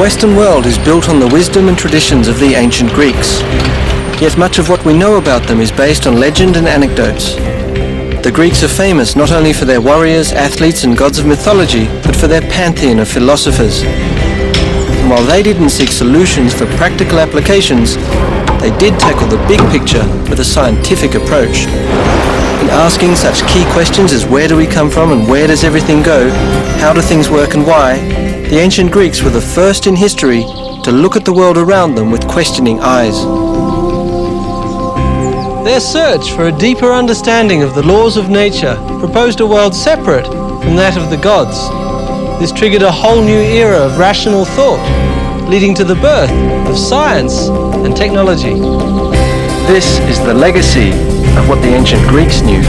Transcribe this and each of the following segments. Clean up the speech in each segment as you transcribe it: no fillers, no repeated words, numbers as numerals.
Western world is built on the wisdom and traditions of the ancient Greeks. Yet much of what we know about them is based on legend and anecdotes. The Greeks are famous not only for their warriors, athletes and gods of mythology, but for their pantheon of philosophers. And while they didn't seek solutions for practical applications, they did tackle the big picture with a scientific approach. In asking such key questions as where do we come from and where does everything go, how do things work and why, the ancient Greeks were the first in history to look at the world around them with questioning eyes. Their search for a deeper understanding of the laws of nature proposed a world separate from that of the gods. This triggered a whole new era of rational thought, leading to the birth of science and technology. This is the legacy of what the ancient Greeks knew.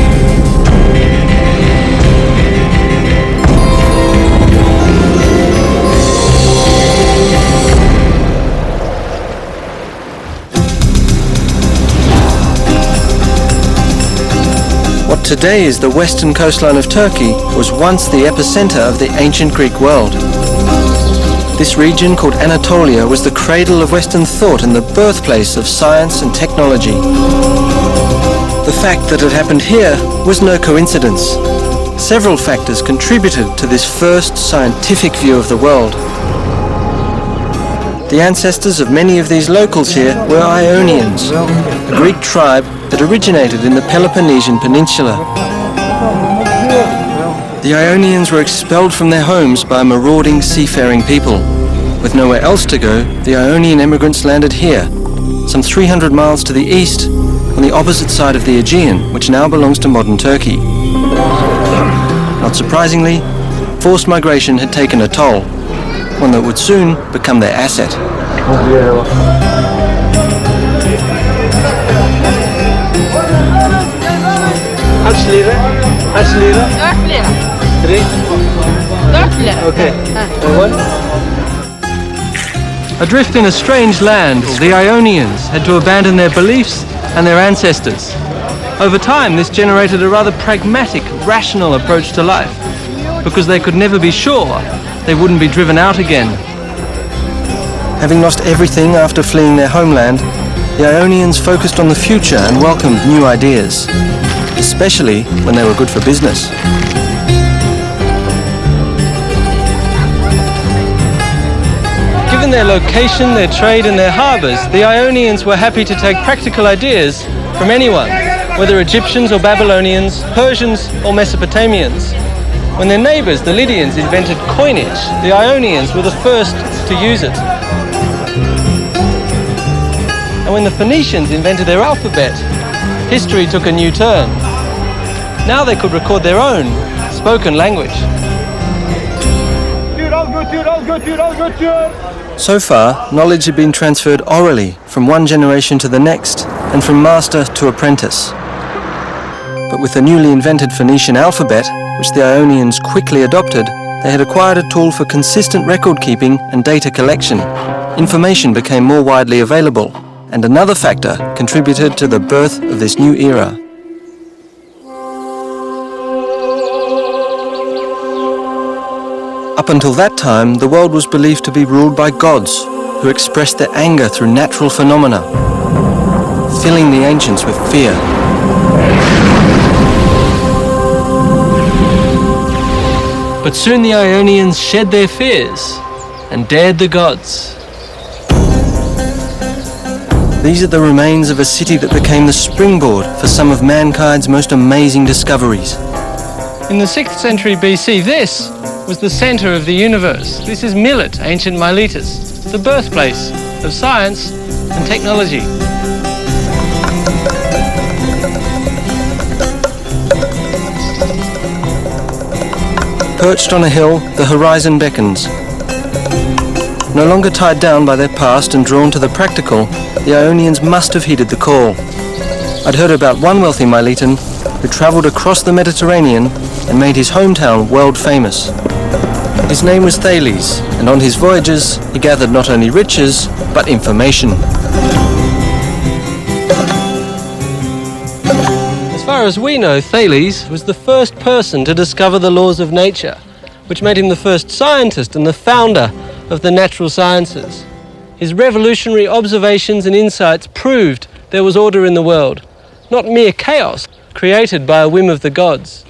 What today is the western coastline of Turkey was once the epicenter of the ancient Greek world. This region, called Anatolia, was the cradle of Western thought and the birthplace of science and technology. The fact that it happened here was no coincidence. Several factors contributed to this first scientific view of the world. The ancestors of many of these locals here were Ionians, a Greek tribe that originated in the Peloponnesian Peninsula. The Ionians were expelled from their homes by a marauding seafaring people. With nowhere else to go, the Ionian immigrants landed here, some 300 miles to the east, on the opposite side of the Aegean, which now belongs to modern Turkey. Not surprisingly, forced migration had taken a toll, one that would soon become their asset. Kaç lira? Kaç lira? 4 lira. 3? 4 lira. Okay. One. Adrift in a strange land, the Ionians had to abandon their beliefs and their ancestors. Over time, this generated a rather pragmatic, rational approach to life, because they could never be sure they wouldn't be driven out again. Having lost everything after fleeing their homeland, the Ionians focused on the future and welcomed new ideas, especially when they were good for business. Given their location, their trade and their harbours, the Ionians were happy to take practical ideas from anyone, whether Egyptians or Babylonians, Persians or Mesopotamians. When their neighbours, the Lydians, invented coinage, the Ionians were the first to use it. And when the Phoenicians invented their alphabet, history took a new turn. Now they could record their own spoken language. So far, knowledge had been transferred orally from one generation to the next and from master to apprentice. But with the newly invented Phoenician alphabet, which the Ionians quickly adopted, they had acquired a tool for consistent record keeping and data collection. Information became more widely available, and another factor contributed to the birth of this new era. Up until that time, the world was believed to be ruled by gods, who expressed their anger through natural phenomena, filling the ancients with fear. But soon the Ionians shed their fears and dared the gods. These are the remains of a city that became the springboard for some of mankind's most amazing discoveries. In the 6th century BC, this was the center of the universe. This is Milet, ancient Miletus, the birthplace of science and technology. Perched on a hill, the horizon beckons. No longer tied down by their past and drawn to the practical, the Ionians must have heeded the call. I'd heard about one wealthy Miletan who travelled across the Mediterranean and made his hometown world famous. His name was Thales, and on his voyages he gathered not only riches, but information. As far as we know, Thales was the first person to discover the laws of nature, which made him the first scientist and the founder of the natural sciences. His revolutionary observations and insights proved there was order in the world, not mere chaos created by a whim of the gods.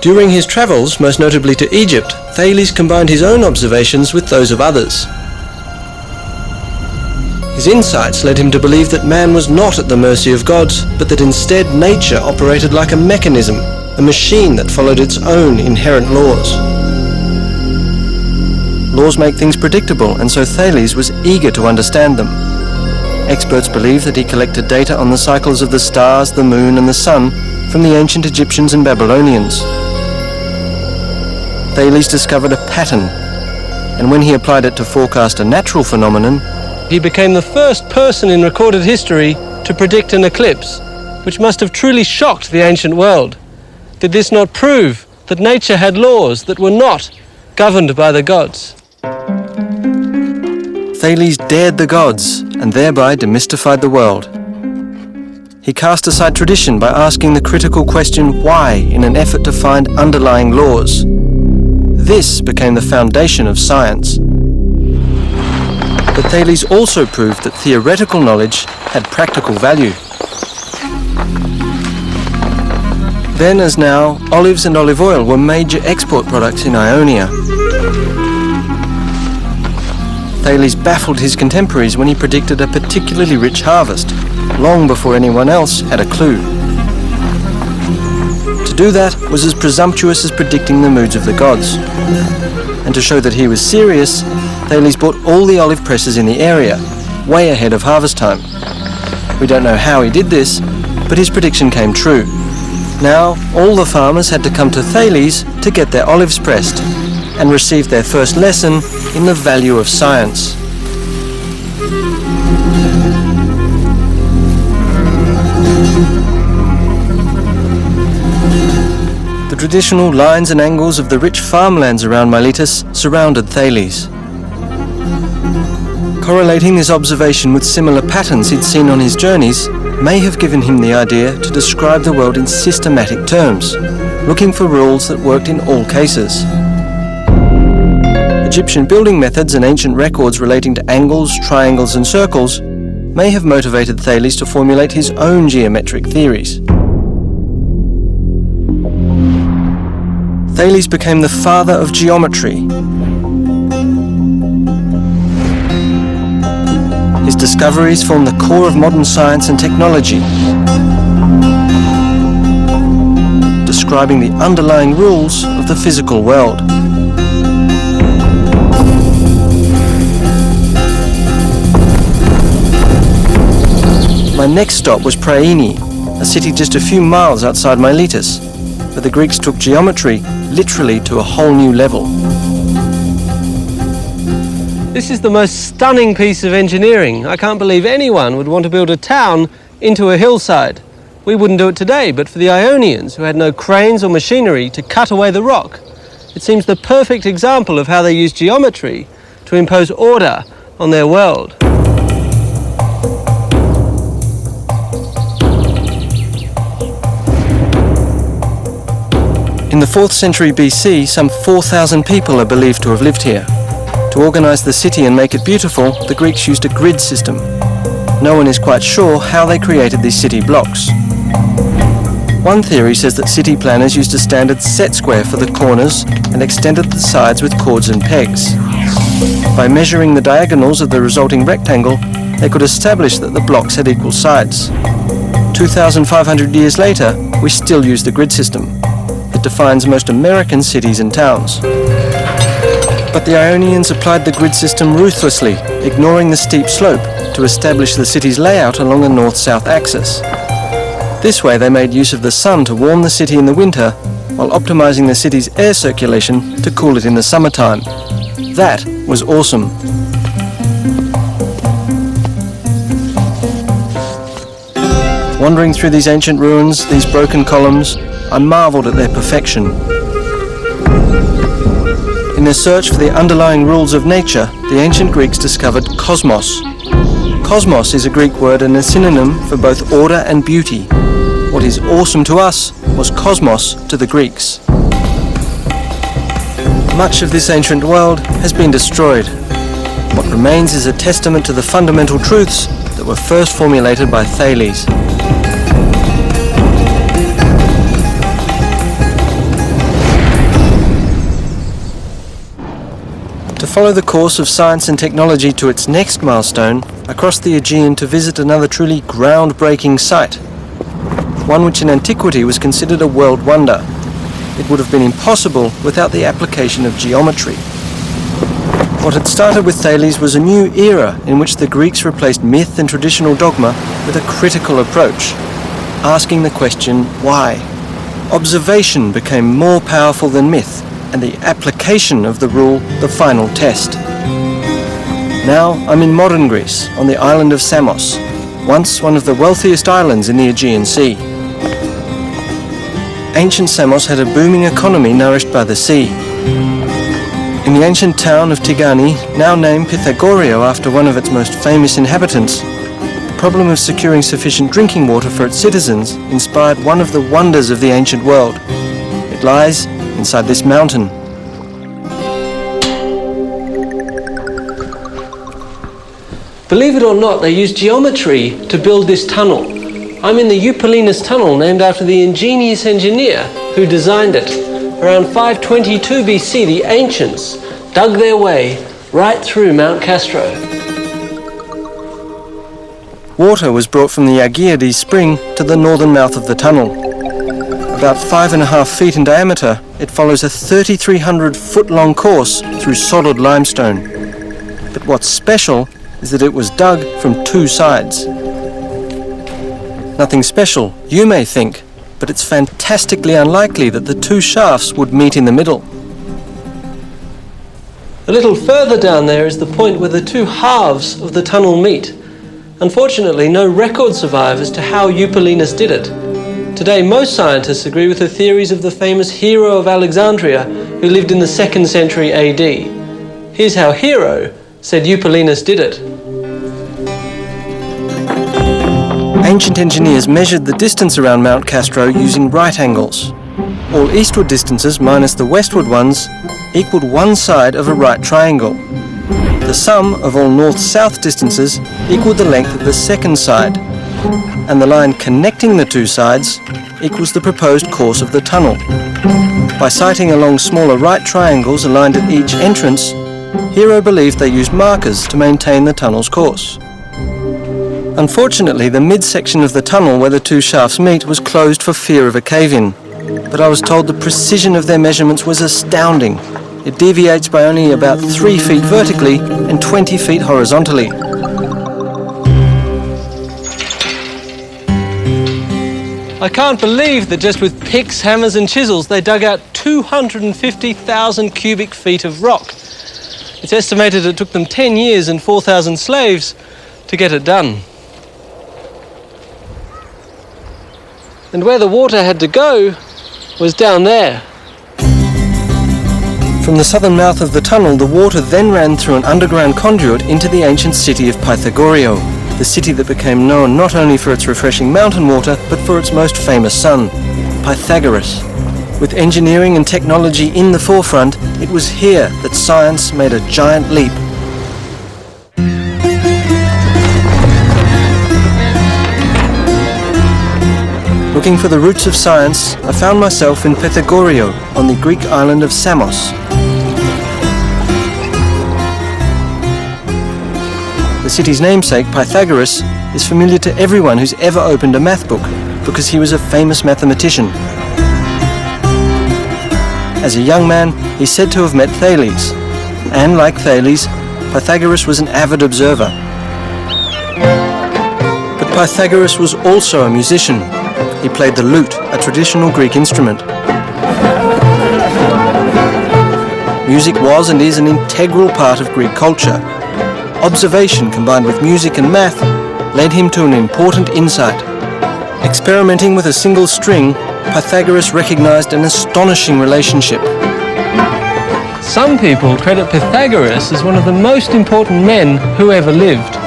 During his travels, most notably to Egypt, Thales combined his own observations with those of others. His insights led him to believe that man was not at the mercy of gods, but that instead nature operated like a mechanism, a machine that followed its own inherent laws. Laws make things predictable, and so Thales was eager to understand them. Experts believe that he collected data on the cycles of the stars, the moon, and the sun from the ancient Egyptians and Babylonians. Thales discovered a pattern, and when he applied it to forecast a natural phenomenon, He became the first person in recorded history to predict an eclipse, which must have truly shocked the ancient world. Did this not prove that nature had laws that were not governed by the gods? Thales dared the gods and thereby demystified the world. He cast aside tradition by asking the critical question why in an effort to find underlying laws. This became the foundation of science. But Thales also proved that theoretical knowledge had practical value. Then as now, olives and olive oil were major export products in Ionia. Thales baffled his contemporaries when he predicted a particularly rich harvest, long before anyone else had a clue. To do that was as presumptuous as predicting the moods of the gods. And to show that he was serious, Thales bought all the olive presses in the area, way ahead of harvest time. We don't know how he did this, but his prediction came true. Now, all the farmers had to come to Thales to get their olives pressed and receive their first lesson in the value of science. The traditional lines and angles of the rich farmlands around Miletus surrounded Thales. Correlating this observation with similar patterns he'd seen on his journeys may have given him the idea to describe the world in systematic terms, looking for rules that worked in all cases. Egyptian building methods and ancient records relating to angles, triangles, and circles may have motivated Thales to formulate his own geometric theories. Thales became the father of geometry. His discoveries form the core of modern science and technology, describing the underlying rules of the physical world. My next stop was Priene, a city just a few miles outside Miletus, where the Greeks took geometry literally to a whole new level. This is the most stunning piece of engineering. I can't believe anyone would want to build a town into a hillside. We wouldn't do it today, but for the Ionians, who had no cranes or machinery to cut away the rock, it seems the perfect example of how they used geometry to impose order on their world. In the 4th century BC, some 4,000 people are believed to have lived here. To organize the city and make it beautiful, the Greeks used a grid system. No one is quite sure how they created these city blocks. One theory says that city planners used a standard set square for the corners and extended the sides with cords and pegs. By measuring the diagonals of the resulting rectangle, they could establish that the blocks had equal sides. 2,500 years later, we still use the grid system. It defines most American cities and towns. But the Ionians applied the grid system ruthlessly, ignoring the steep slope to establish the city's layout along a north-south axis. This way they made use of the sun to warm the city in the winter, while optimizing the city's air circulation to cool it in the summertime. That was awesome. Wandering through these ancient ruins, these broken columns, I marveled at their perfection. In their search for the underlying rules of nature, the ancient Greeks discovered cosmos. Cosmos is a Greek word and a synonym for both order and beauty. What is awesome to us was cosmos to the Greeks. Much of this ancient world has been destroyed. What remains is a testament to the fundamental truths that were first formulated by Thales. To follow the course of science and technology to its next milestone, I crossed the Aegean to visit another truly groundbreaking site, one which in antiquity was considered a world wonder. It would have been impossible without the application of geometry. What had started with Thales was a new era in which the Greeks replaced myth and traditional dogma with a critical approach, asking the question, why? Observation became more powerful than myth, and the application of the rule the final test. Now I'm in modern Greece, on the island of Samos, once one of the wealthiest islands in the Aegean Sea. Ancient Samos had a booming economy nourished by the sea. In the ancient town of Tigani, now named Pythagorio after one of its most famous inhabitants, the problem of securing sufficient drinking water for its citizens inspired one of the wonders of the ancient world. It lies inside this mountain. Believe it or not, they used geometry to build this tunnel. I'm in the Eupolinus tunnel, named after the ingenious engineer who designed it. Around 522 BC, the ancients dug their way right through Mount Castro. Water was brought from the Aggregate spring to the northern mouth of the tunnel. About 5.5 feet in diameter, it follows a 3,300 foot long course through solid limestone. But what's special is that it was dug from two sides. Nothing special, you may think, but it's fantastically unlikely that the two shafts would meet in the middle. A little further down there is the point where the two halves of the tunnel meet. Unfortunately, no record survives as to how Eupolinus did it. Today, most scientists agree with the theories of the famous Hero of Alexandria, who lived in the 2nd century AD. Here's how Hero said Eupolinus did it. Ancient engineers measured the distance around Mount Castro using right angles. All eastward distances minus the westward ones equaled one side of a right triangle. The sum of all north-south distances equaled the length of the second side, and the line connecting the two sides equals the proposed course of the tunnel. By sighting along smaller right triangles aligned at each entrance, Hero believed they used markers to maintain the tunnel's course. Unfortunately, the midsection of the tunnel where the two shafts meet was closed for fear of a cave-in, but I was told the precision of their measurements was astounding. It deviates by only about 3 feet vertically and 20 feet horizontally. I can't believe that just with picks, hammers and chisels they dug out 250,000 cubic feet of rock. It's estimated it took them 10 years and 4,000 slaves to get it done. And where the water had to go was down there. From the southern mouth of the tunnel, the water then ran through an underground conduit into the ancient city of Pythagorio, the city that became known not only for its refreshing mountain water, but for its most famous son, Pythagoras. With engineering and technology in the forefront, it was here that science made a giant leap. Looking for the roots of science, I found myself in Pythagorio, on the Greek island of Samos. The city's namesake, Pythagoras, is familiar to everyone who's ever opened a math book, because he was a famous mathematician. As a young man, he's said to have met Thales, and like Thales, Pythagoras was an avid observer. But Pythagoras was also a musician. He played the lute, a traditional Greek instrument. Music was and is an integral part of Greek culture. Observation combined with music and math led him to an important insight. Experimenting with a single string, Pythagoras recognized an astonishing relationship. Some people credit Pythagoras as one of the most important men who ever lived.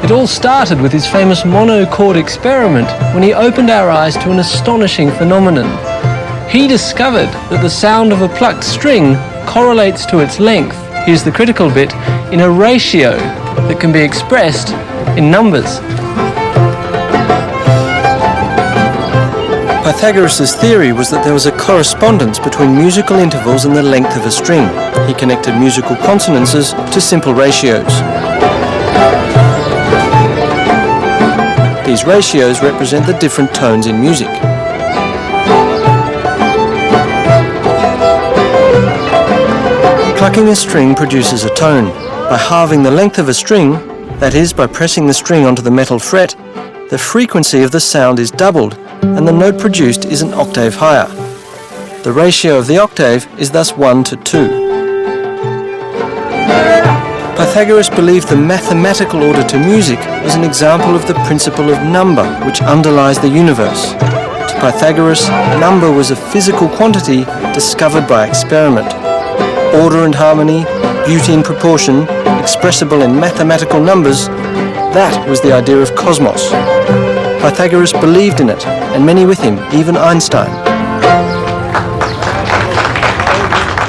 It all started with his famous monochord experiment when he opened our eyes to an astonishing phenomenon. He discovered that the sound of a plucked string correlates to its length, here's the critical bit, in a ratio that can be expressed in numbers. Pythagoras' theory was that there was a correspondence between musical intervals and the length of a string. He connected musical consonances to simple ratios. These ratios represent the different tones in music. Plucking a string produces a tone. By halving the length of a string, that is, by pressing the string onto the metal fret, the frequency of the sound is doubled and the note produced is an octave higher. The ratio of the octave is thus 1 to 2. Pythagoras believed the mathematical order to music was an example of the principle of number which underlies the universe. To Pythagoras, number was a physical quantity discovered by experiment. Order and harmony, beauty and proportion, expressible in mathematical numbers, that was the idea of cosmos. Pythagoras believed in it, and many with him, even Einstein.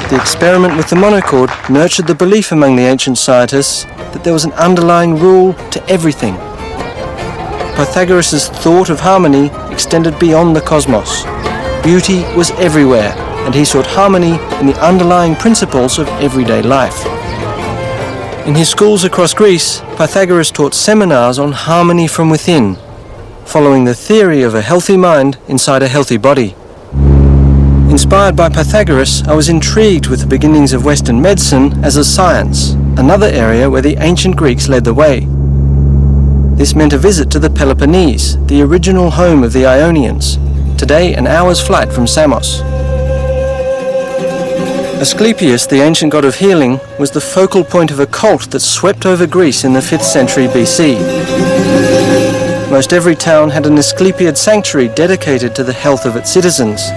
The experiment with the monochord nurtured the belief among the ancient scientists that there was an underlying rule to everything. Pythagoras' thought of harmony extended beyond the cosmos. Beauty was everywhere, and he sought harmony in the underlying principles of everyday life. In his schools across Greece, Pythagoras taught seminars on harmony from within, following the theory of a healthy mind inside a healthy body. Inspired by Pythagoras, I was intrigued with the beginnings of Western medicine as a science, another area where the ancient Greeks led the way. This meant a visit to the Peloponnese, the original home of the Ionians, today an hour's flight from Samos. Asclepius, the ancient god of healing, was the focal point of a cult that swept over Greece in the 5th century BC. Most every town had an Asclepiad sanctuary dedicated to the health of its citizens.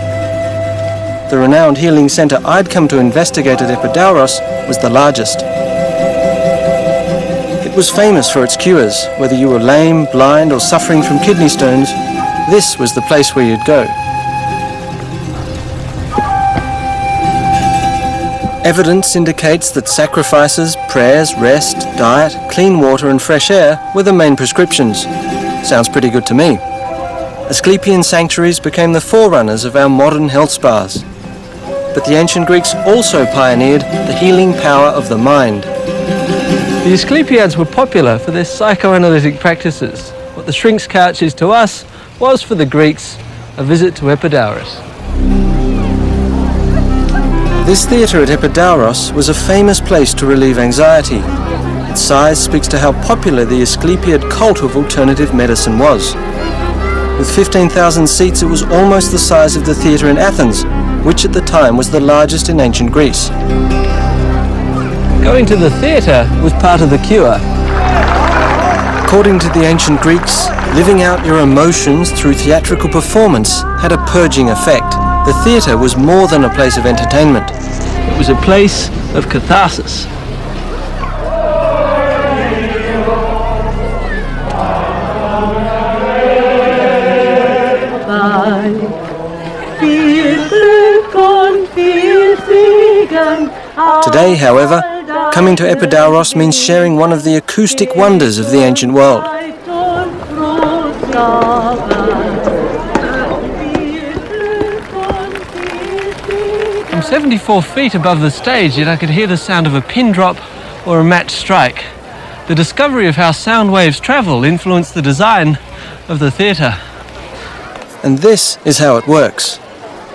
The renowned healing centre I'd come to investigate at Epidauros was the largest. It was famous for its cures. Whether you were lame, blind or suffering from kidney stones, this was the place where you'd go. Evidence indicates that sacrifices, prayers, rest, diet, clean water and fresh air were the main prescriptions. Sounds pretty good to me. Asclepian sanctuaries became the forerunners of our modern health spas. But the ancient Greeks also pioneered the healing power of the mind. The Asclepiads were popular for their psychoanalytic practices. What the shrink's couch is to us was for the Greeks a visit to Epidauros. This theatre at Epidauros was a famous place to relieve anxiety. Its size speaks to how popular the Asclepiad cult of alternative medicine was. With 15,000 seats, it was almost the size of the theatre in Athens, which at the time was the largest in ancient Greece. Going to the theatre was part of the cure. According to the ancient Greeks, living out your emotions through theatrical performance had a purging effect. The theatre was more than a place of entertainment. It was a place of catharsis. Today, however, coming to Epidauros means sharing one of the acoustic wonders of the ancient world. I'm 74 feet above the stage, yet I could hear the sound of a pin drop or a match strike. The discovery of how sound waves travel influenced the design of the theatre. And this is how it works.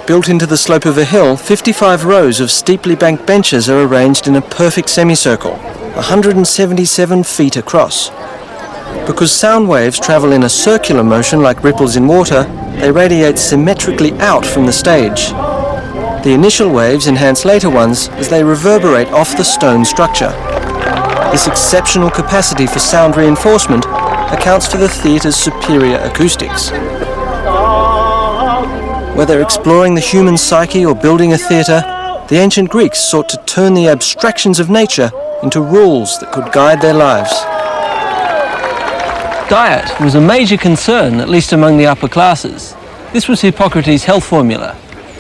Built into the slope of a hill, 55 rows of steeply banked benches are arranged in a perfect semicircle, 177 feet across. Because sound waves travel in a circular motion like ripples in water, they radiate symmetrically out from the stage. The initial waves enhance later ones as they reverberate off the stone structure. This exceptional capacity for sound reinforcement accounts for the theatre's superior acoustics. Whether exploring the human psyche or building a theatre, the ancient Greeks sought to turn the abstractions of nature into rules that could guide their lives. Diet was a major concern, at least among the upper classes. This was Hippocrates' health formula.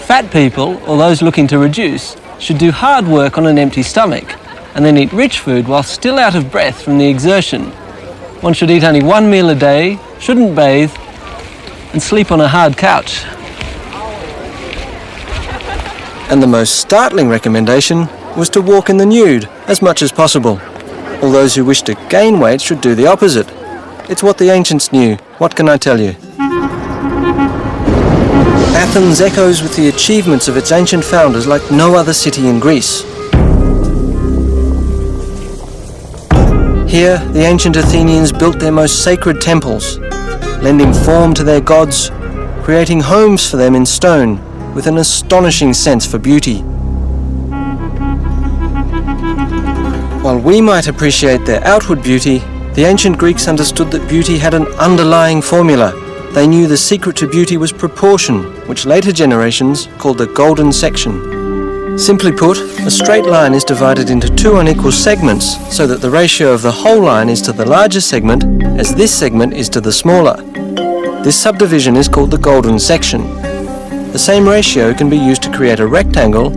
Fat people, or those looking to reduce, should do hard work on an empty stomach and then eat rich food while still out of breath from the exertion. One should eat only one meal a day, shouldn't bathe, and sleep on a hard couch. And the most startling recommendation was to walk in the nude as much as possible. All those who wish to gain weight should do the opposite. It's what the ancients knew. What can I tell you? Athens echoes with the achievements of its ancient founders like no other city in Greece. Here, the ancient Athenians built their most sacred temples, lending form to their gods, creating homes for them in stone, with an astonishing sense for beauty. While we might appreciate their outward beauty, the ancient Greeks understood that beauty had an underlying formula. They knew the secret to beauty was proportion, which later generations called the golden section. Simply put, a straight line is divided into two unequal segments so that the ratio of the whole line is to the larger segment as this segment is to the smaller. This subdivision is called the golden section. The same ratio can be used to create a rectangle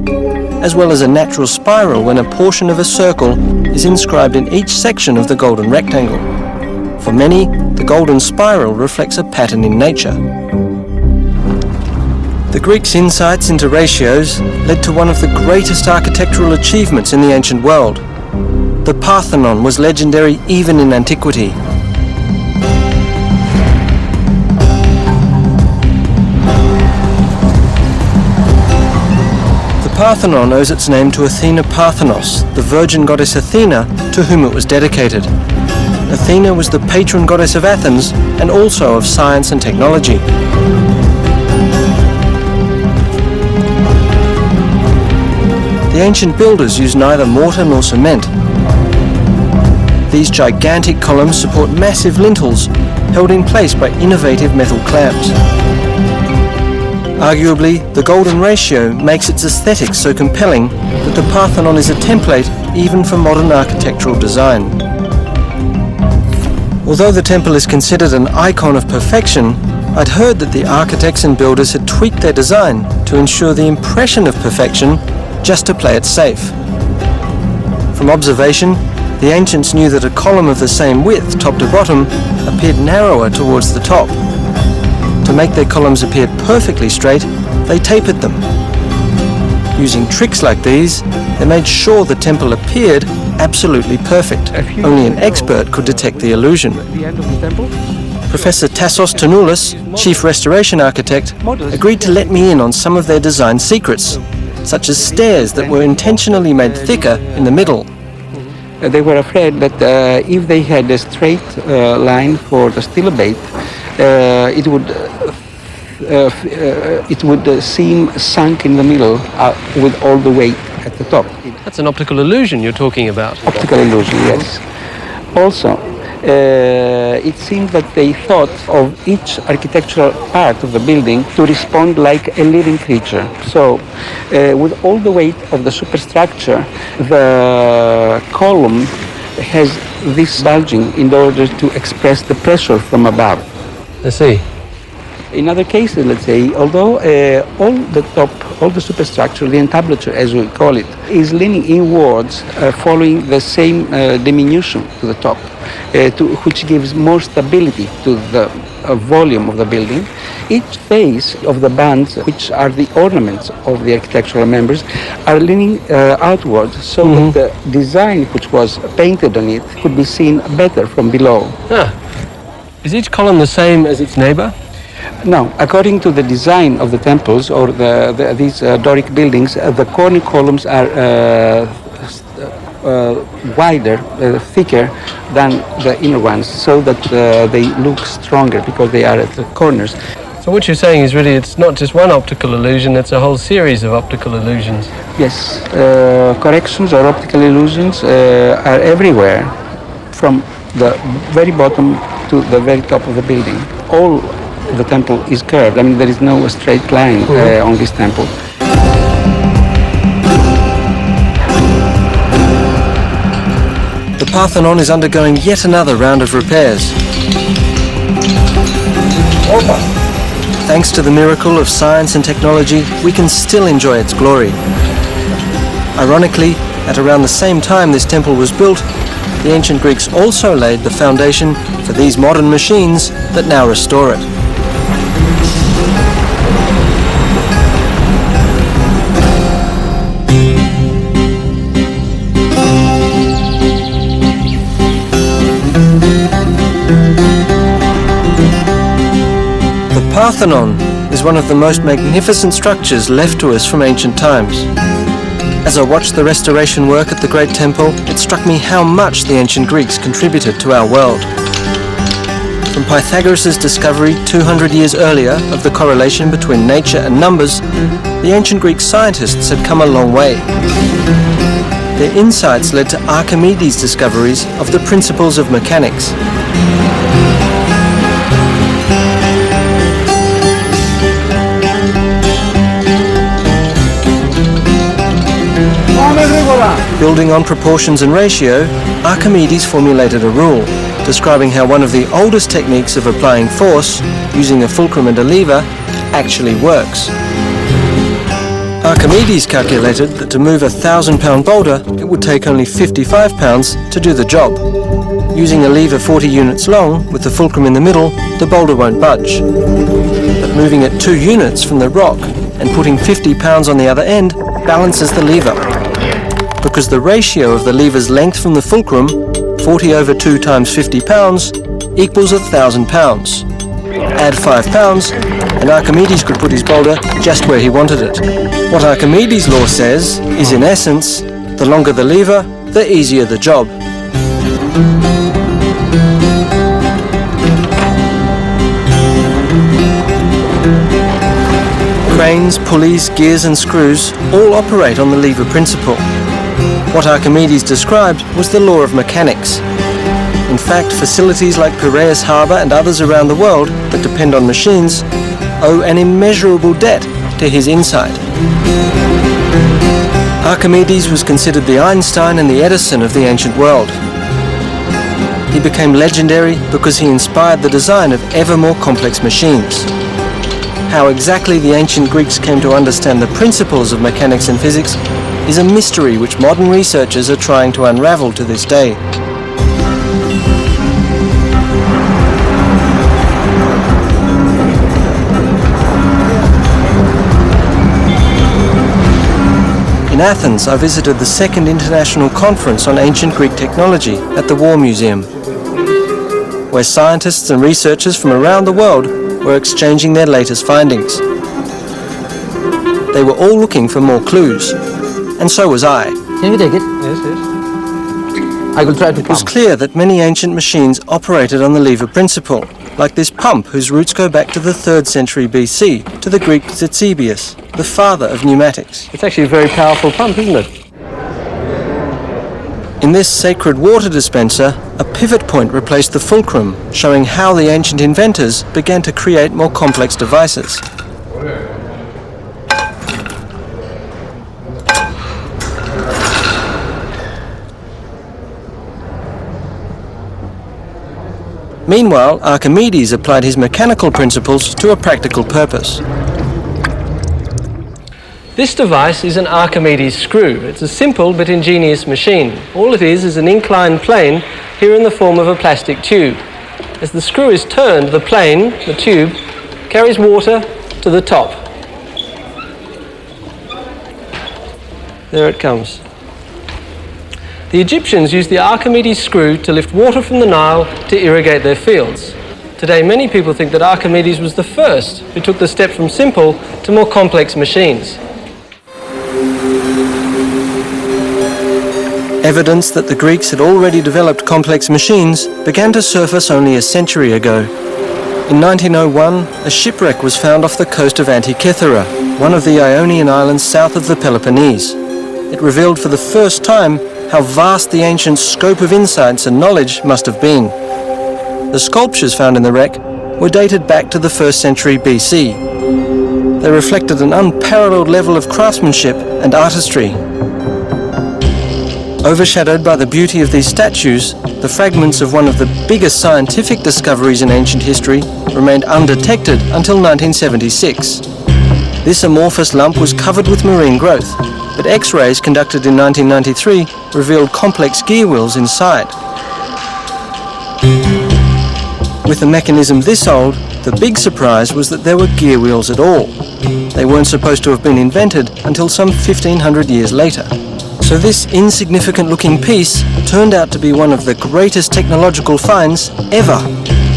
as well as a natural spiral when a portion of a circle is inscribed in each section of the golden rectangle. For many, the golden spiral reflects a pattern in nature. The Greeks' insights into ratios led to one of the greatest architectural achievements in the ancient world. The Parthenon was legendary even in antiquity. The Parthenon owes its name to Athena Parthenos, the virgin goddess Athena, to whom it was dedicated. Athena was the patron goddess of Athens and also of science and technology. The ancient builders used neither mortar nor cement. These gigantic columns support massive lintels held in place by innovative metal clamps. Arguably, the golden ratio makes its aesthetics so compelling that the Parthenon is a template even for modern architectural design. Although the temple is considered an icon of perfection, I'd heard that the architects and builders had tweaked their design to ensure the impression of perfection just to play it safe. From observation, the ancients knew that a column of the same width, top to bottom, appeared narrower towards the top. To make their columns appear perfectly straight, they tapered them. Using tricks like these, they made sure the temple appeared absolutely perfect. Only an expert could detect the illusion. Professor Tassos Tonoulis, chief restoration architect, agreed to let me in on some of their design secrets, such as stairs that were intentionally made thicker in the middle. They were afraid that if they had a straight line for the stilobate, it would seem sunk in the middle with all the weight at the top. That's an optical illusion you're talking about. Optical illusion, yes. Also, it seemed that they thought of each architectural part of the building to respond like a living creature. So, with all the weight of the superstructure, the column has this bulging in order to express the pressure from above. I see. In other cases, let's say, although all the superstructure, the entablature as we call it, is leaning inwards following the same diminution to the top, which gives more stability to the volume of the building. Each face of the bands, which are the ornaments of the architectural members, are leaning outwards so that the design which was painted on it could be seen better from below. Ah. Is each column the same as its neighbor? No, according to the design of the temples or these Doric buildings, the corner columns are wider, thicker than the inner ones, so that they look stronger because they are at the corners. So what you're saying is really it's not just one optical illusion, it's a whole series of optical illusions. Yes, corrections or optical illusions are everywhere, from the very bottom to the very top of the building. All the temple is curved. I mean, there is no straight line on this temple. The Parthenon is undergoing yet another round of repairs. Thanks to the miracle of science and technology, we can still enjoy its glory. Ironically, at around the same time this temple was built, the ancient Greeks also laid the foundation for these modern machines that now restore it. The Parthenon is one of the most magnificent structures left to us from ancient times. As I watched the restoration work at the Great Temple, it struck me how much the ancient Greeks contributed to our world. From Pythagoras' discovery 200 years earlier of the correlation between nature and numbers, the ancient Greek scientists had come a long way. Their insights led to Archimedes' discoveries of the principles of mechanics. Building on proportions and ratio, Archimedes formulated a rule describing how one of the oldest techniques of applying force, using a fulcrum and a lever, actually works. Archimedes calculated that to move a 1,000-pound boulder, it would take only 55 pounds to do the job. Using a lever 40 units long, with the fulcrum in the middle, the boulder won't budge. But moving it 2 units from the rock and putting 50 pounds on the other end balances the lever. Because the ratio of the lever's length from the fulcrum, 40 over 2 times 50 pounds, equals 1,000 pounds. Add 5 pounds, and Archimedes could put his boulder just where he wanted it. What Archimedes' law says is, in essence, the longer the lever, the easier the job. Cranes, pulleys, gears and screws all operate on the lever principle. What Archimedes described was the law of mechanics. In fact, facilities like Piraeus Harbour and others around the world that depend on machines owe an immeasurable debt to his insight. Archimedes was considered the Einstein and the Edison of the ancient world. He became legendary because he inspired the design of ever more complex machines. How exactly the ancient Greeks came to understand the principles of mechanics and physics is a mystery which modern researchers are trying to unravel to this day. In Athens, I visited the Second International Conference on Ancient Greek Technology at the War Museum, where scientists and researchers from around the world were exchanging their latest findings. They were all looking for more clues, and so was I. Can you take it? Yes, yes. I will try to It was clear that many ancient machines operated on the lever principle, like this pump whose roots go back to the 3rd century BC, to the Greek Zitzebius, the father of pneumatics. It's actually a very powerful pump, isn't it? In this sacred water dispenser, a pivot point replaced the fulcrum, showing how the ancient inventors began to create more complex devices. Meanwhile, Archimedes applied his mechanical principles to a practical purpose. This device is an Archimedes screw. It's a simple but ingenious machine. All it is an inclined plane here in the form of a plastic tube. As the screw is turned, the plane, the tube, carries water to the top. There it comes. The Egyptians used the Archimedes screw to lift water from the Nile to irrigate their fields. Today, many people think that Archimedes was the first who took the step from simple to more complex machines. Evidence that the Greeks had already developed complex machines began to surface only a century ago. In 1901, a shipwreck was found off the coast of Antikythera, one of the Ionian islands south of the Peloponnese. It revealed for the first time how vast the ancient scope of insights and knowledge must have been. The sculptures found in the wreck were dated back to the 1st century BC. They reflected an unparalleled level of craftsmanship and artistry. Overshadowed by the beauty of these statues, the fragments of one of the biggest scientific discoveries in ancient history remained undetected until 1976. This amorphous lump was covered with marine growth, but X-rays conducted in 1993 revealed complex gear wheels inside. With a mechanism this old, the big surprise was that there were gear wheels at all. They weren't supposed to have been invented until some 1500 years later. So this insignificant-looking piece turned out to be one of the greatest technological finds ever.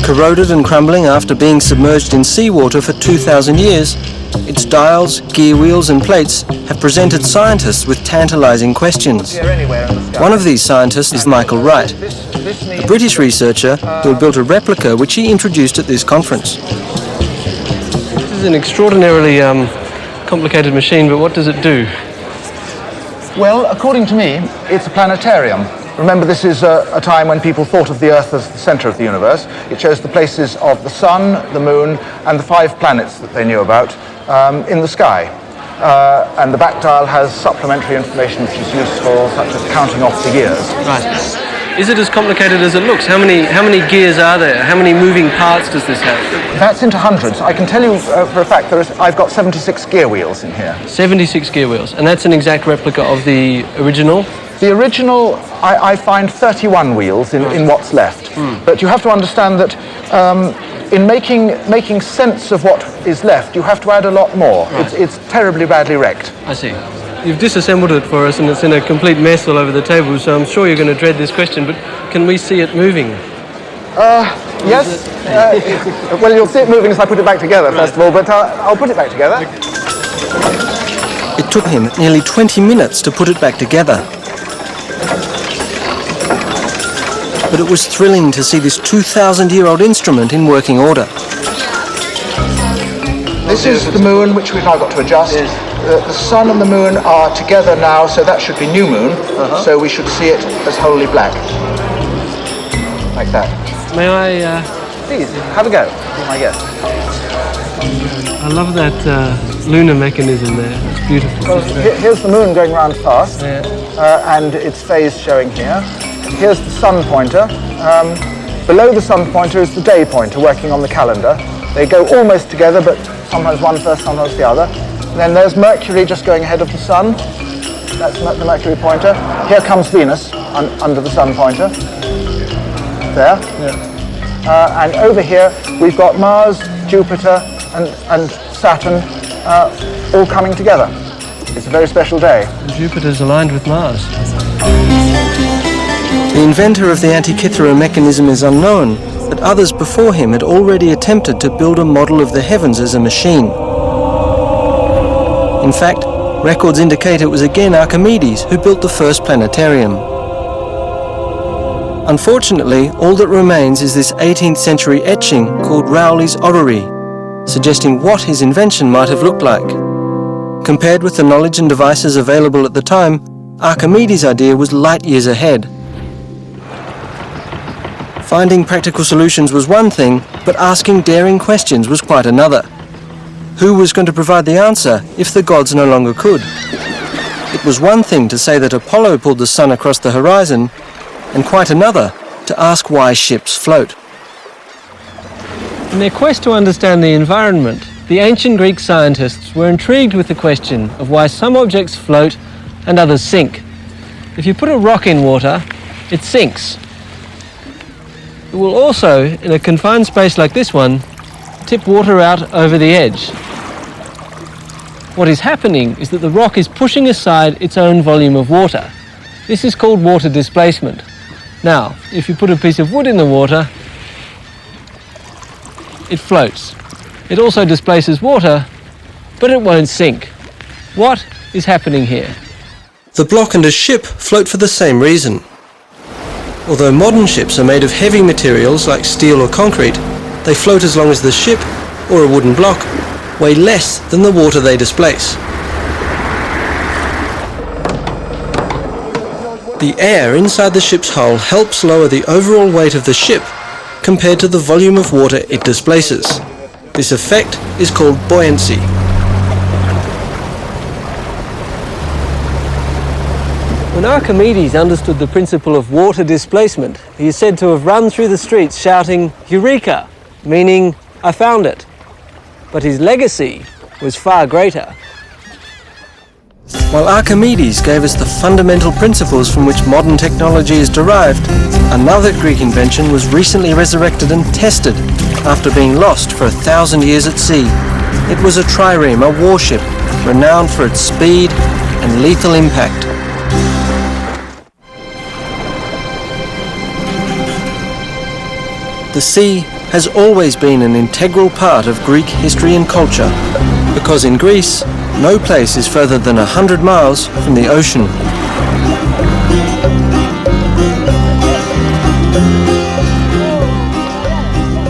Corroded and crumbling after being submerged in seawater for 2,000 years, its dials, gear wheels and plates have presented scientists with tantalizing questions. One of these scientists is Michael Wright, a British researcher who had built a replica which he introduced at this conference. This is an extraordinarily complicated machine, but what does it do? Well, according to me, it's a planetarium. Remember, this is a time when people thought of the Earth as the center of the universe. It shows the places of the Sun, the Moon, and the 5 planets that they knew about in the sky. And the back dial has supplementary information which is useful, such as counting off the years. Right. Is it as complicated as it looks? How many gears are there? How many moving parts does this have? That's into hundreds. I can tell you for a fact I've got 76 gear wheels in here. 76 gear wheels, and that's an exact replica of the original? The original, I find 31 wheels in what's left. But you have to understand that in making sense of what is left, you have to add a lot more. Right. It's terribly badly wrecked. I see. You've disassembled it for us and it's in a complete mess all over the table, so I'm sure you're going to dread this question, but can we see it moving? Yes. Well, you'll see it moving as I put it back together, first of all, but I'll put it back together. It took him nearly 20 minutes to put it back together. But it was thrilling to see this 2,000-year-old instrument in working order. This is the moon, which we've now got to adjust. The sun and the moon are together now, so that should be new moon. So we should see it as wholly black. Like that. May I... Please, have a go. Be my guest. I love that lunar mechanism there. It's beautiful. Well, here's the moon going round fast, and its phase showing here. Here's the sun pointer. Below the sun pointer is the day pointer working on the calendar. They go almost together, but sometimes one first, sometimes the other. And then there's Mercury just going ahead of the sun. That's the Mercury pointer. Here comes Venus under the sun pointer. There. Yeah. And over here we've got Mars, Jupiter, and Saturn all coming together. It's a very special day. And Jupiter's aligned with Mars. The inventor of the Antikythera mechanism is unknown, but others before him had already attempted to build a model of the heavens as a machine. In fact, records indicate it was again Archimedes who built the first planetarium. Unfortunately, all that remains is this 18th century etching called Rowley's Orrery, suggesting what his invention might have looked like. Compared with the knowledge and devices available at the time, Archimedes' idea was light years ahead. Finding practical solutions was one thing, but asking daring questions was quite another. Who was going to provide the answer if the gods no longer could? It was one thing to say that Apollo pulled the sun across the horizon, and quite another to ask why ships float. In their quest to understand the environment, the ancient Greek scientists were intrigued with the question of why some objects float and others sink. If you put a rock in water, it sinks. It will also, in a confined space like this one, tip water out over the edge. What is happening is that the rock is pushing aside its own volume of water. This is called water displacement. Now, if you put a piece of wood in the water, it floats. It also displaces water, but it won't sink. What is happening here? The block and a ship float for the same reason. Although modern ships are made of heavy materials like steel or concrete, they float as long as the ship, or a wooden block, weigh less than the water they displace. The air inside the ship's hull helps lower the overall weight of the ship compared to the volume of water it displaces. This effect is called buoyancy. When Archimedes understood the principle of water displacement, he is said to have run through the streets shouting, "Eureka!" meaning, "I found it." But his legacy was far greater. While Archimedes gave us the fundamental principles from which modern technology is derived, another Greek invention was recently resurrected and tested after being lost for 1,000 years at sea. It was a trireme, a warship, renowned for its speed and lethal impact. The sea has always been an integral part of Greek history and culture, because in Greece, no place is further than 100 miles from the ocean.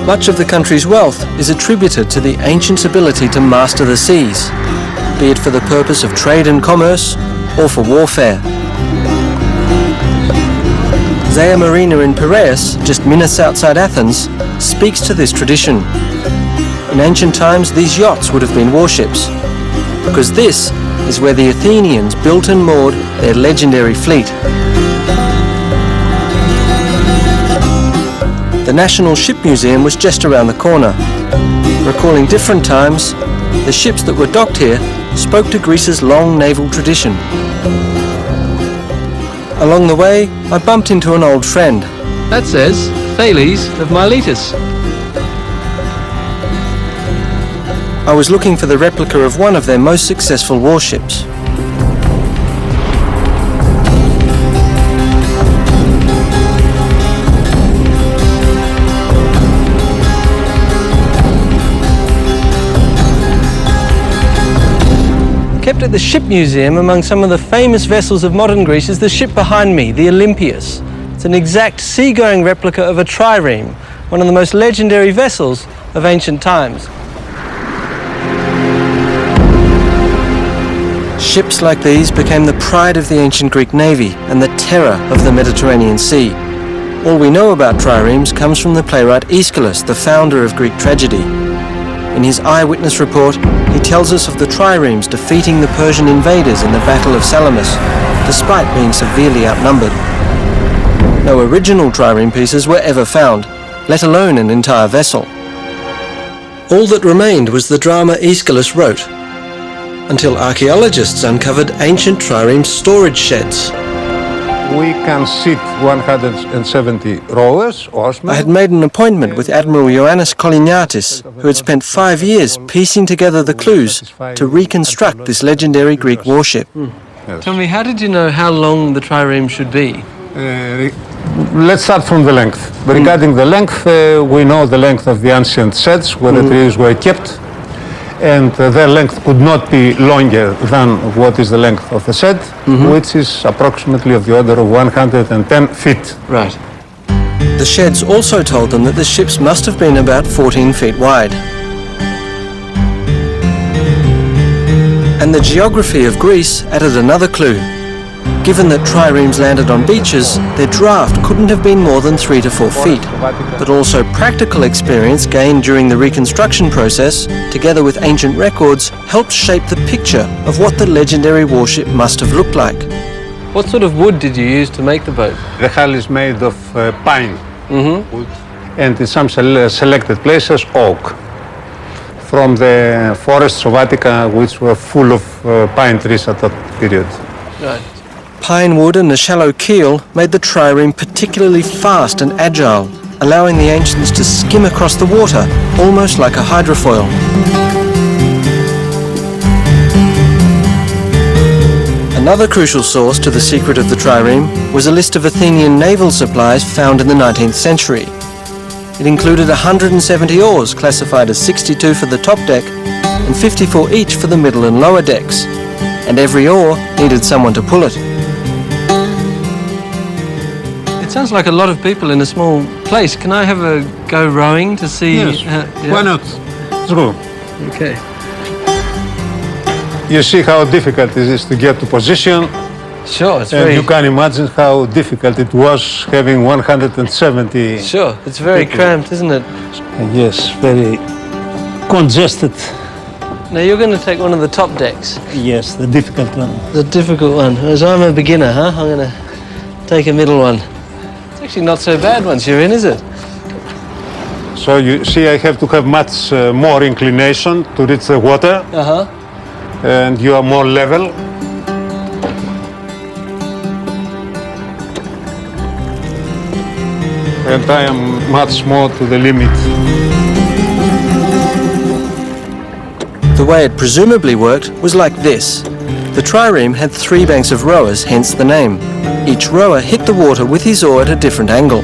Much of the country's wealth is attributed to the ancients' ability to master the seas, be it for the purpose of trade and commerce or for warfare. Zea Marina in Piraeus, just minutes outside Athens, speaks to this tradition. In ancient times, these yachts would have been warships, because this is where the Athenians built and moored their legendary fleet. The National Ship Museum was just around the corner. Recalling different times, the ships that were docked here spoke to Greece's long naval tradition. Along the way, I bumped into an old friend. That says Thales of Miletus. I was looking for the replica of one of their most successful warships. Kept at the Ship Museum among some of the famous vessels of modern Greece is the ship behind me, the Olympias. It's an exact seagoing replica of a trireme, one of the most legendary vessels of ancient times. Ships like these became the pride of the ancient Greek navy and the terror of the Mediterranean Sea. All we know about triremes comes from the playwright Aeschylus, the founder of Greek tragedy. In his eyewitness report, he tells us of the triremes defeating the Persian invaders in the Battle of Salamis, despite being severely outnumbered. No original trireme pieces were ever found, let alone an entire vessel. All that remained was the drama Aeschylus wrote, until archaeologists uncovered ancient trireme storage sheds. We can sit 170 rowers, oarsmen. I had made an appointment with Admiral Ioannis Koliniatis, who had spent 5 years piecing together the clues to reconstruct this legendary Greek warship. Yes. Tell me, how did you know how long the trireme should be? Let's start from the length. Regarding the length, we know the length of the ancient sheds where the trees were kept, and their length could not be longer than what is the length of the shed, which is approximately of the order of 110 feet. Right. The sheds also told them that the ships must have been about 14 feet wide. And the geography of Greece added another clue. Given that triremes landed on beaches, their draft couldn't have been more than 3 to 4 feet. But also practical experience gained during the reconstruction process, together with ancient records, helped shape the picture of what the legendary warship must have looked like. What sort of wood did you use to make the boat? The hull is made of pine wood, and in some selected places oak, from the forests of Attica, which were full of pine trees at that period. Right. Pine wood and a shallow keel made the trireme particularly fast and agile, allowing the ancients to skim across the water, almost like a hydrofoil. Another crucial source to the secret of the trireme was a list of Athenian naval supplies found in the 19th century. It included 170 oars, classified as 62 for the top deck and 54 each for the middle and lower decks, and every oar needed someone to pull it. It sounds like a lot of people in a small place. Can I have a go rowing to see? Yes, why not? Through. Okay. You see how difficult it is to get to position, Sure, it's and very... you can imagine how difficult it was having 170. Sure, it's very cramped, isn't it? Yes, very congested. Now you're going to take one of the top decks. Yes, the difficult one. The difficult one. As I'm a beginner, huh? I'm going to take a middle one. It's actually not so bad once you're in, is it? So you see, I have to have much more inclination to reach the water, Uh-huh. and you are more level. and I am much more to the limit. The way it presumably worked was like this. The trireme had 3 banks of rowers, hence the name. Each rower hit the water with his oar at a different angle.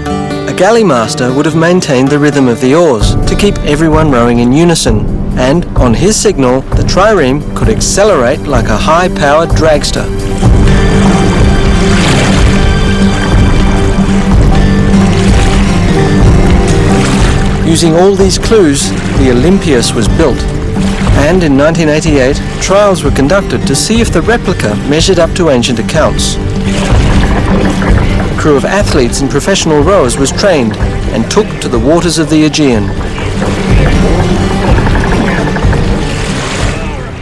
A galley master would have maintained the rhythm of the oars to keep everyone rowing in unison, and on his signal, the trireme could accelerate like a high-powered dragster. Using all these clues, the Olympias was built, and in 1988, trials were conducted to see if the replica measured up to ancient accounts. A crew of athletes and professional rowers was trained and took to the waters of the Aegean.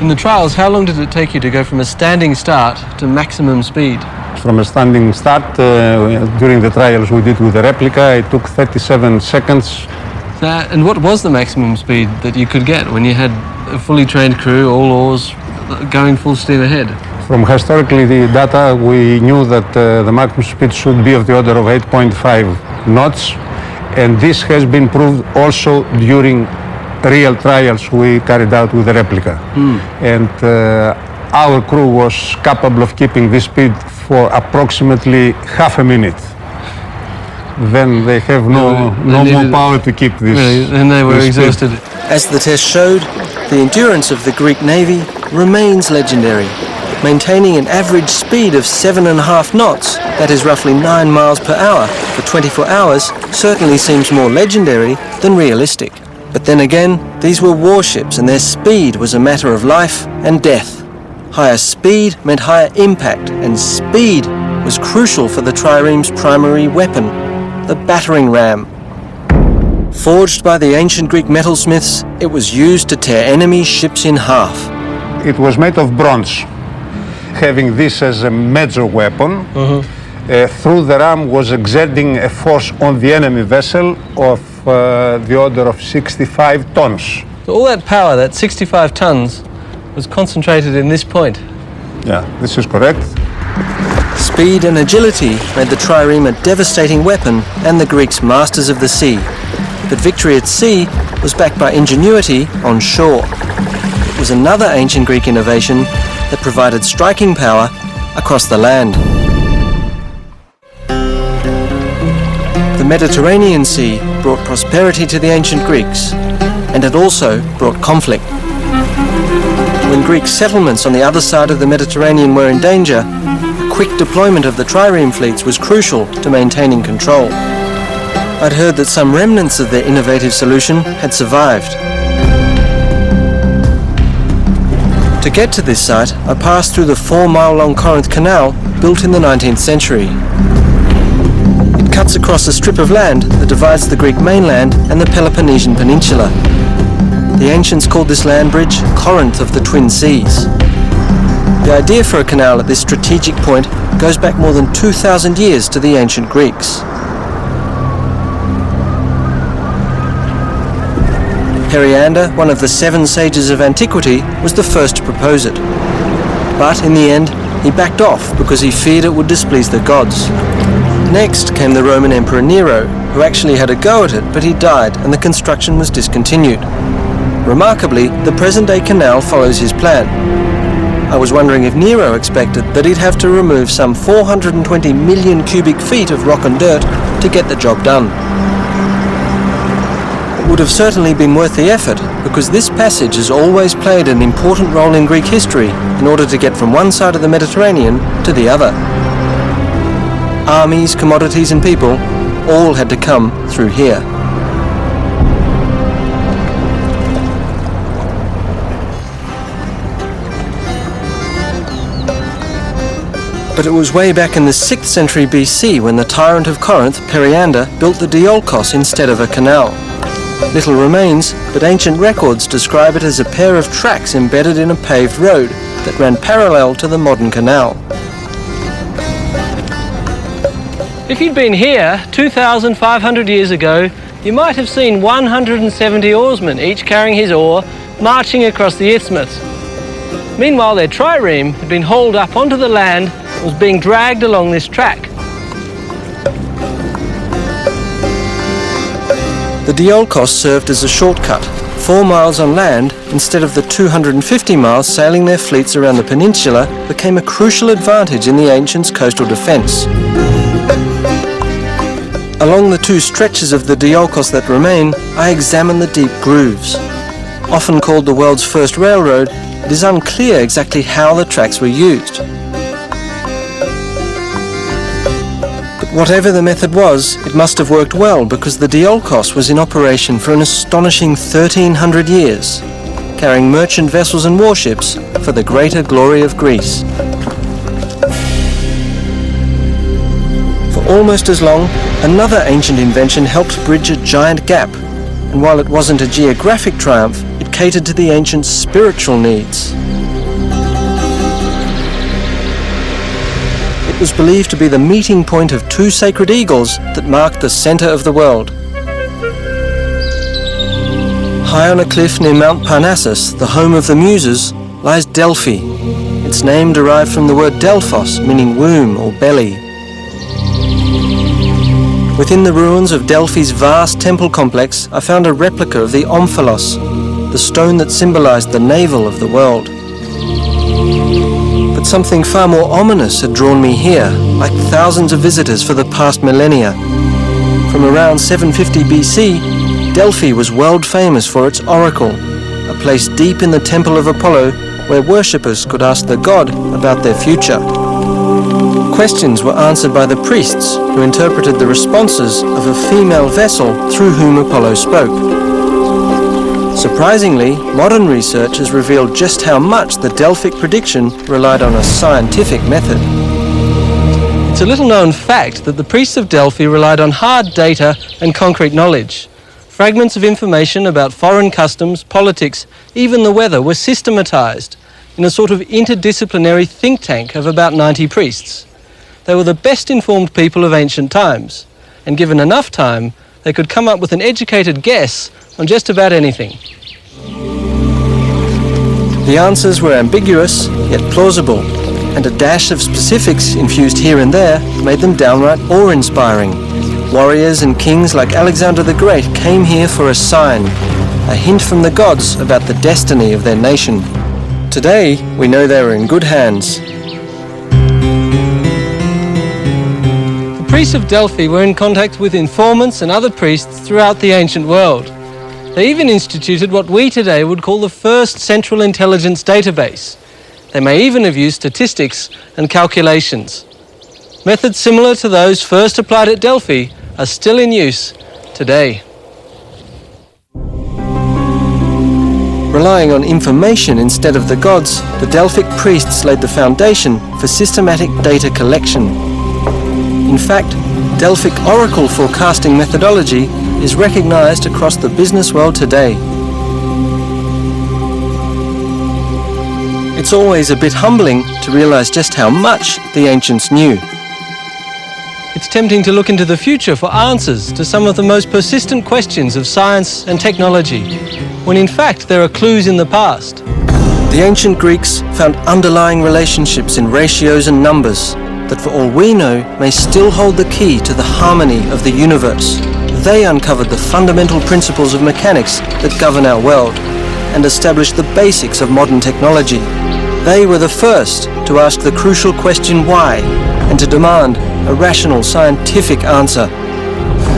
In the trials, how long did it take you to go from a standing start to maximum speed? From a standing start, during the trials we did with the replica, it took 37 seconds. And what was the maximum speed that you could get when you had a fully trained crew, all oars, going full steam ahead? From historically the data, we knew that the maximum speed should be of the order of 8.5 knots, and this has been proved also during real trials we carried out with the replica. And our crew was capable of keeping this speed for approximately half a minute. Then they have no more power to keep this. Really, and they were exhausted. As the test showed, the endurance of the Greek navy remains legendary, maintaining an average speed of 7.5 knots, that is roughly 9 miles per hour, for 24 hours certainly seems more legendary than realistic. But then again, these were warships and their speed was a matter of life and death. Higher speed meant higher impact, and speed was crucial for the trireme's primary weapon, the battering ram. Forged by the ancient Greek metalsmiths, it was used to tear enemy ships in half. It was made of bronze, having this as a major weapon. Through the ram was exerting a force on the enemy vessel of the order of 65 tons. So all that power, that 65 tons, was concentrated in this point. Yeah, this is correct. Speed and agility made the trireme a devastating weapon and the Greeks masters of the sea. But victory at sea was backed by ingenuity on shore. It was another ancient Greek innovation that provided striking power across the land. The Mediterranean Sea brought prosperity to the ancient Greeks, and it also brought conflict. When Greek settlements on the other side of the Mediterranean were in danger, a quick deployment of the trireme fleets was crucial to maintaining control. I'd heard that some remnants of their innovative solution had survived. To get to this site, I passed through the 4-mile-long Corinth Canal built in the 19th century. It cuts across a strip of land that divides the Greek mainland and the Peloponnesian Peninsula. The ancients called this land bridge Corinth of the Twin Seas. The idea for a canal at this strategic point goes back more than 2,000 years to the ancient Greeks. Periander, one of the 7 sages of antiquity, was the first to propose it. But in the end, he backed off because he feared it would displease the gods. Next came the Roman Emperor Nero, who actually had a go at it, but he died and the construction was discontinued. Remarkably, the present-day canal follows his plan. I was wondering if Nero expected that he'd have to remove some 420 million cubic feet of rock and dirt to get the job done. It would have certainly been worth the effort, because this passage has always played an important role in Greek history in order to get from one side of the Mediterranean to the other. Armies, commodities and people all had to come through here. But it was way back in the 6th century BC when the tyrant of Corinth, Periander, built the Diolkos instead of a canal. Little remains, but ancient records describe it as a pair of tracks embedded in a paved road that ran parallel to the modern canal. If you'd been here 2,500 years ago, you might have seen 170 oarsmen, each carrying his oar, marching across the isthmus. Meanwhile, their trireme had been hauled up onto the land and was being dragged along this track. The Diolkos served as a shortcut. 4 miles on land, instead of the 250 miles sailing their fleets around the peninsula, became a crucial advantage in the ancients' coastal defence. Along the 2 stretches of the Diolkos that remain, I examine the deep grooves. Often called the world's first railroad, it is unclear exactly how the tracks were used. But whatever the method was, it must have worked well, because the Diolkos was in operation for an astonishing 1,300 years, carrying merchant vessels and warships for the greater glory of Greece. For almost as long, another ancient invention helped bridge a giant gap, and while it wasn't a geographic triumph, it catered to the ancients' spiritual needs. It was believed to be the meeting point of 2 sacred eagles that marked the centre of the world. High on a cliff near Mount Parnassus, the home of the Muses, lies Delphi. Its name derived from the word Delphos, meaning womb or belly. Within the ruins of Delphi's vast temple complex, I found a replica of the omphalos, the stone that symbolized the navel of the world. But something far more ominous had drawn me here, like thousands of visitors for the past millennia. From around 750 BC, Delphi was world famous for its oracle, a place deep in the temple of Apollo where worshippers could ask the god about their future. Questions were answered by the priests, who interpreted the responses of a female vessel through whom Apollo spoke. Surprisingly, modern research has revealed just how much the Delphic prediction relied on a scientific method. It's a little-known fact that the priests of Delphi relied on hard data and concrete knowledge. Fragments of information about foreign customs, politics, even the weather were systematized in a sort of interdisciplinary think tank of about 90 priests. They were the best-informed people of ancient times, and given enough time, they could come up with an educated guess on just about anything. The answers were ambiguous, yet plausible, and a dash of specifics infused here and there made them downright awe-inspiring. Warriors and kings like Alexander the Great came here for a sign, a hint from the gods about the destiny of their nation. Today, we know they were in good hands. The priests of Delphi were in contact with informants and other priests throughout the ancient world. They even instituted what we today would call the first central intelligence database. They may even have used statistics and calculations. Methods similar to those first applied at Delphi are still in use today. Relying on information instead of the gods, the Delphic priests laid the foundation for systematic data collection. In fact, Delphic oracle forecasting methodology is recognized across the business world today. It's always a bit humbling to realize just how much the ancients knew. It's tempting to look into the future for answers to some of the most persistent questions of science and technology, when in fact there are clues in the past. The ancient Greeks found underlying relationships in ratios and numbers that, for all we know, may still hold the key to the harmony of the universe. They uncovered the fundamental principles of mechanics that govern our world and established the basics of modern technology. They were the first to ask the crucial question why, and to demand a rational scientific answer.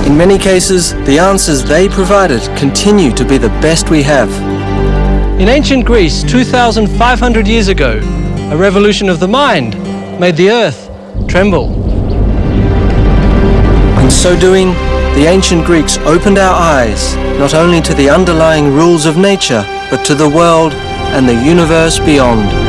In many cases, the answers they provided continue to be the best we have. In ancient Greece, 2,500 years ago, a revolution of the mind made the earth tremble. In so doing, the ancient Greeks opened our eyes not only to the underlying rules of nature, but to the world and the universe beyond.